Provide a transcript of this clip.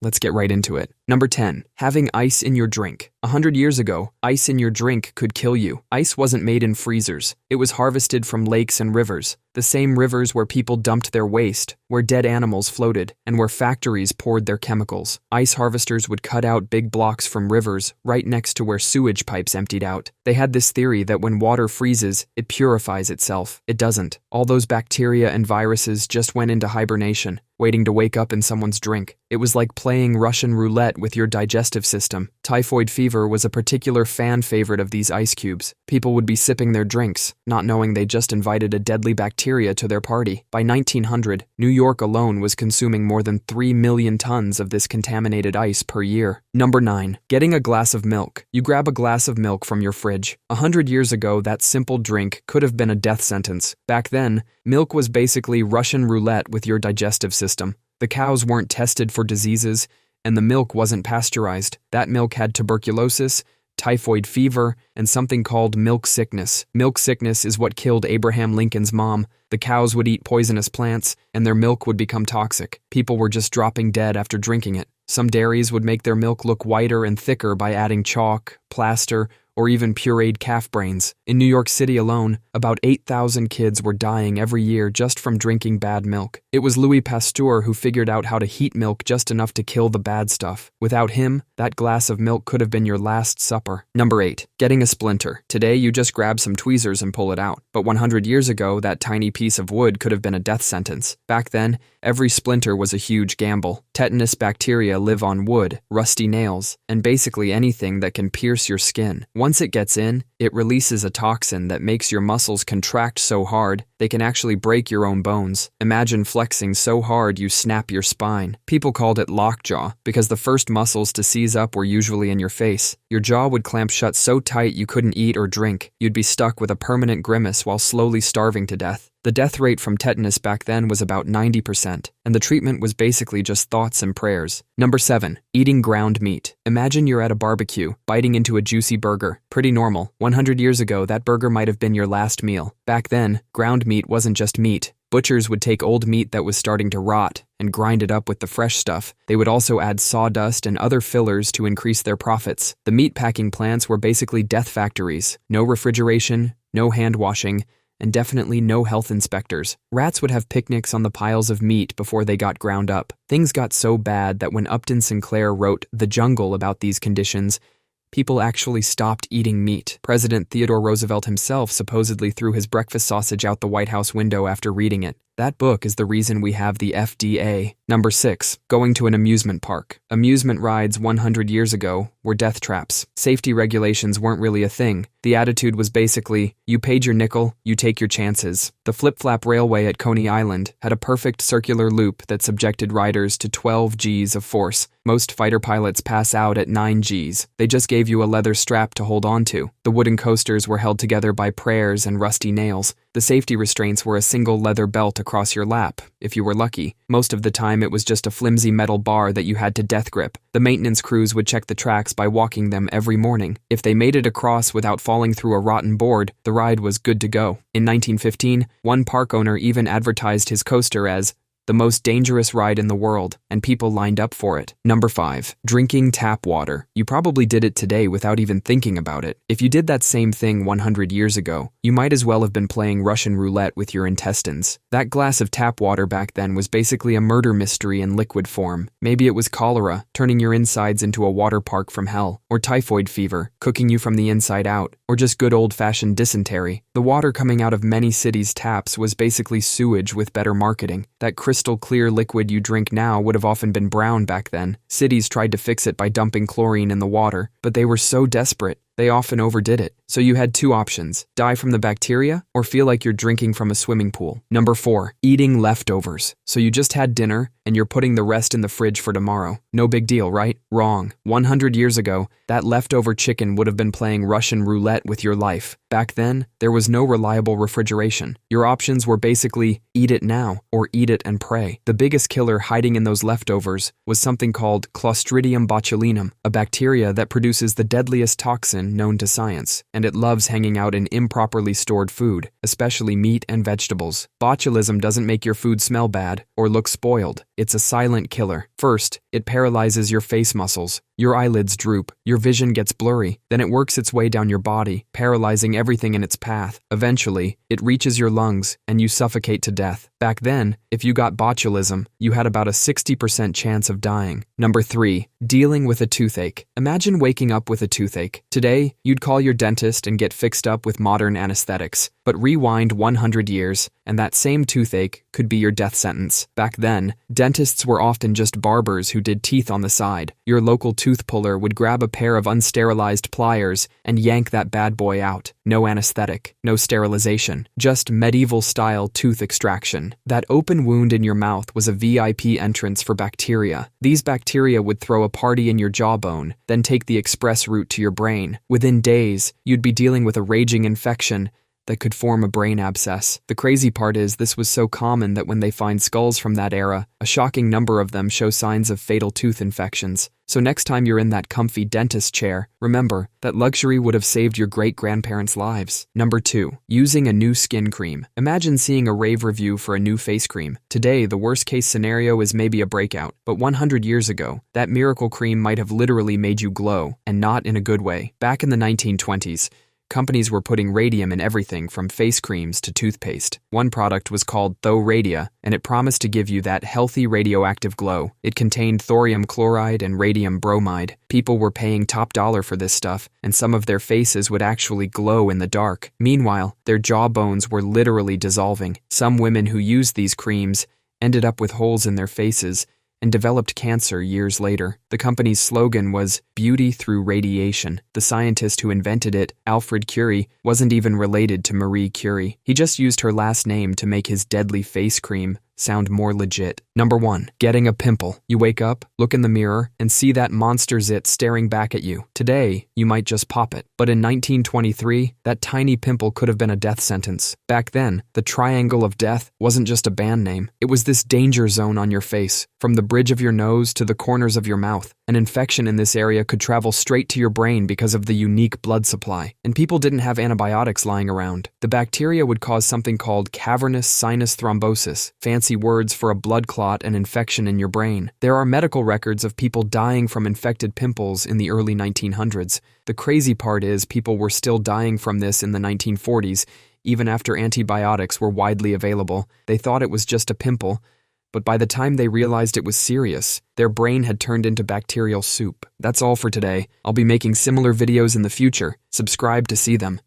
Let's get right into it. Number 10. Having ice in your drink. 100 years ago, ice in your drink could kill you. Ice wasn't made in freezers. It was harvested from lakes and rivers. The same rivers where people dumped their waste, where dead animals floated, and where factories poured their chemicals. Ice harvesters would cut out big blocks from rivers right next to where sewage pipes emptied out. They had this theory that when water freezes, it purifies itself. It doesn't. All those bacteria and viruses just went into hibernation, waiting to wake up in someone's drink. It was like playing Russian roulette with your digestive system. Typhoid fever was a particular fan favorite of these ice cubes. People would be sipping their drinks, not knowing they just invited a deadly bacteria to their party. By 1900, New York alone was consuming more than 3 million tons of this contaminated ice per year. Number 9. Getting a glass of milk. You grab a glass of milk from your fridge. 100 years ago, that simple drink could have been a death sentence. Back then, milk was basically Russian roulette with your digestive system. The cows weren't tested for diseases, and the milk wasn't pasteurized. That milk had tuberculosis, typhoid fever, and something called milk sickness. Milk sickness is what killed Abraham Lincoln's mom. The cows would eat poisonous plants, and their milk would become toxic. People were just dropping dead after drinking it. Some dairies would make their milk look whiter and thicker by adding chalk, plaster, or even pureed calf brains. In New York City alone, about 8,000 kids were dying every year just from drinking bad milk. It was Louis Pasteur who figured out how to heat milk just enough to kill the bad stuff. Without him, that glass of milk could have been your last supper. Number 8. Getting a splinter. Today, you just grab some tweezers and pull it out. But 100 years ago, that tiny piece of wood could have been a death sentence. Back then, every splinter was a huge gamble. Tetanus bacteria live on wood, rusty nails, and basically anything that can pierce your skin. Once it gets in, it releases a toxin that makes your muscles contract so hard they can actually break your own bones. Imagine flexing so hard you snap your spine. People called it lockjaw because the first muscles to seize up were usually in your face. Your jaw would clamp shut so tight you couldn't eat or drink. You'd be stuck with a permanent grimace while slowly starving to death. The death rate from tetanus back then was about 90%, and the treatment was basically just thoughts and prayers. Number 7. Eating ground meat. Imagine you're at a barbecue, biting into a juicy burger. Pretty normal. 100 years ago, that burger might have been your last meal. Back then, ground meat wasn't just meat. Butchers would take old meat that was starting to rot and grind it up with the fresh stuff. They would also add sawdust and other fillers to increase their profits. The meat packing plants were basically death factories. No refrigeration, no hand washing, and definitely no health inspectors. Rats would have picnics on the piles of meat before they got ground up. Things got so bad that when Upton Sinclair wrote The Jungle about these conditions, people actually stopped eating meat. President Theodore Roosevelt himself supposedly threw his breakfast sausage out the White House window after reading it. That book is the reason we have the FDA. Number 6. Going to an amusement park. Amusement rides 100 years ago were death traps. Safety regulations weren't really a thing. The attitude was basically, you paid your nickel, you take your chances. The Flip-Flap Railway at Coney Island had a perfect circular loop that subjected riders to 12 Gs of force. Most fighter pilots pass out at 9 Gs. They just gave you a leather strap to hold on to. The wooden coasters were held together by prayers and rusty nails. The safety restraints were a single leather belt across your lap, if you were lucky. Most of the time it was just a flimsy metal bar that you had to death grip. The maintenance crews would check the tracks by walking them every morning. If they made it across without falling through a rotten board, the ride was good to go. In 1915, one park owner even advertised his coaster as the most dangerous ride in the world, and people lined up for it. Number 5. Drinking tap water. You probably did it today without even thinking about it. If you did that same thing 100 years ago, you might as well have been playing Russian roulette with your intestines. That glass of tap water back then was basically a murder mystery in liquid form. Maybe it was cholera, turning your insides into a water park from hell, or typhoid fever, cooking you from the inside out, or just good old-fashioned dysentery. The water coming out of many cities' taps was basically sewage with better marketing. That crystal clear liquid you drink now would have often been brown back then. Cities tried to fix it by dumping chlorine in the water, but they were so desperate, they often overdid it. So you had two options: die from the bacteria or feel like you're drinking from a swimming pool. Number 4, eating leftovers. So you just had dinner and you're putting the rest in the fridge for tomorrow. No big deal, right? Wrong. 100 years ago, that leftover chicken would have been playing Russian roulette with your life. Back then, there was no reliable refrigeration. Your options were basically eat it now or eat it and pray. The biggest killer hiding in those leftovers was something called Clostridium botulinum, a bacteria that produces the deadliest toxin known to science. and it loves hanging out in improperly stored food, especially meat and vegetables. Botulism doesn't make your food smell bad or look spoiled. It's a silent killer. First, it paralyzes your face muscles. Your eyelids droop, your vision gets blurry, then it works its way down your body, paralyzing everything in its path. Eventually, it reaches your lungs, and you suffocate to death. Back then, if you got botulism, you had about a 60% chance of dying. Number 3. Dealing with a toothache. Imagine waking up with a toothache. Today, you'd call your dentist and get fixed up with modern anesthetics. But rewind 100 years, and that same toothache could be your death sentence. Back then, dentists were often just barbers who did teeth on the side. Your local tooth puller would grab a pair of unsterilized pliers and yank that bad boy out. No anesthetic, no sterilization, just medieval-style tooth extraction. That open wound in your mouth was a VIP entrance for bacteria. These bacteria would throw a party in your jawbone, then take the express route to your brain. Within days, you'd be dealing with a raging infection that could form a brain abscess. The crazy part is this was so common that when they find skulls from that era, a shocking number of them show signs of fatal tooth infections. So next time you're in that comfy dentist chair, remember that luxury would have saved your great-grandparents' lives. Number 2. Using a new skin cream. Imagine seeing a rave review for a new face cream. Today, the worst-case scenario is maybe a breakout, but 100 years ago, that miracle cream might have literally made you glow, and not in a good way. Back in the 1920s, companies were putting radium in everything from face creams to toothpaste. One product was called Thoradia, and it promised to give you that healthy radioactive glow. It contained thorium chloride and radium bromide. People were paying top dollar for this stuff, and some of their faces would actually glow in the dark. Meanwhile, their jawbones were literally dissolving. Some women who used these creams ended up with holes in their faces and developed cancer years later. The company's slogan was "Beauty through radiation." The scientist who invented it, Alfred Curie, wasn't even related to Marie Curie. He just used her last name to make his deadly face cream sound more legit. Number 1. Getting a pimple. You wake up, look in the mirror, and see that monster zit staring back at you. Today, you might just pop it. But in 1923, that tiny pimple could have been a death sentence. Back then, the Triangle of Death wasn't just a band name. It was this danger zone on your face, from the bridge of your nose to the corners of your mouth. An infection in this area could travel straight to your brain because of the unique blood supply. And people didn't have antibiotics lying around. The bacteria would cause something called cavernous sinus thrombosis, fancy words for a blood clot and infection in your brain. There are medical records of people dying from infected pimples in the early 1900s. The crazy part is people were still dying from this in the 1940s, even after antibiotics were widely available. They thought it was just a pimple, but by the time they realized it was serious, their brain had turned into bacterial soup. That's all for today. I'll be making similar videos in the future. Subscribe to see them.